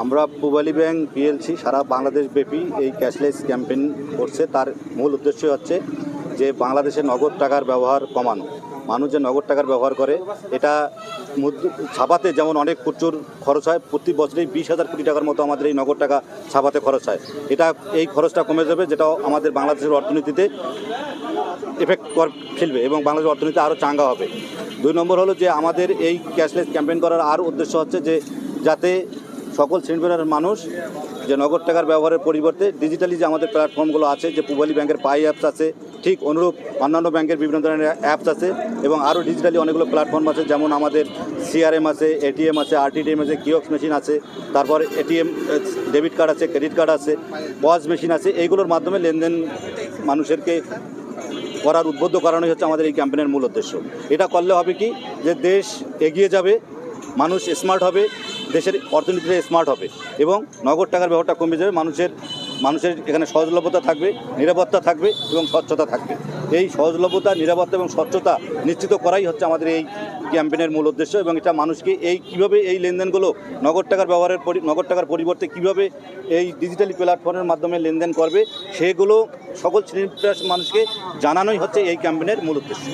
আমরা Pubali bank PLC সারা বাংলাদেশ ব্যাপী এই ক্যাশলেস ক্যাম্পেইন করছে। তার মূল উদ্দেশ্য হচ্ছে যে বাংলাদেশে নগদ টাকার ব্যবহার কমানো। মানুষ যে নগদ টাকার ব্যবহার করে এটা ছাপাতে যেমন অনেক প্রচুর খরচ হয়, প্রতি বছরেই 20,000 কোটি টাকার মতো আমাদের এই নগদ টাকা ছাপাতে খরচ হয়। এই খরচটা কমে যাবে, যেটা আমাদের বাংলাদেশের অর্থনীতিতে এফেক্ট ফেলবে এবং বাংলাদেশের অর্থনীতি আরও চাঙ্গা হবে। 2 নম্বর হলো যে আমাদের এই ক্যাশলেস ক্যাম্পেইন করার আর উদ্দেশ্য হচ্ছে যে যাতে সকল শ্রেণীর মানুষ যে নগদ টাকার ব্যবহারের পরিবর্তে ডিজিটালি যে আমাদের প্ল্যাটফর্মগুলো আছে, যে পূবালী ব্যাংকের পাই অ্যাপস আছে, ঠিক অনুরূপ অন্যান্য ব্যাংকের বিভিন্ন ধরনের অ্যাপস আছে এবং আরও ডিজিটালি অনেকগুলো প্ল্যাটফর্ম আছে, যেমন আমাদের সিআরএম আছে, এটিএম আছে, আরটিটিএম আছে, কিওস্ক মেশিন আছে, তারপর এটিএম ডেবিট কার্ড আছে, ক্রেডিট কার্ড আছে, পজ মেশিন আছে। এইগুলোর মাধ্যমে লেনদেন মানুষেরকে করার উদ্বুদ্ধ করানোই হচ্ছে আমাদের এই ক্যাম্পেইনের মূল উদ্দেশ্য। এটা করলে হবে কি যে দেশ এগিয়ে যাবে, মানুষ স্মার্ট হবে, দেশের অর্থনীতিতে স্মার্ট হবে এবং নগদ টাকার ব্যবহারটা কমে যাবে। মানুষের এখানে সহজলভ্যতা থাকবে, নিরাপত্তা থাকবে এবং স্বচ্ছতা থাকবে। এই সহজলভ্যতা, নিরাপত্তা এবং স্বচ্ছতা নিশ্চিত করাই হচ্ছে আমাদের এই ক্যাম্পেইনের মূল উদ্দেশ্য এবং এটা মানুষকে কীভাবে এই লেনদেনগুলো নগদ টাকার পরিবর্তে কীভাবে এই ডিজিটালি প্ল্যাটফর্মের মাধ্যমে লেনদেন করবে সেগুলো সকল শ্রেণীর মানুষকে জানানোই হচ্ছে এই ক্যাম্পেইনের মূল উদ্দেশ্য।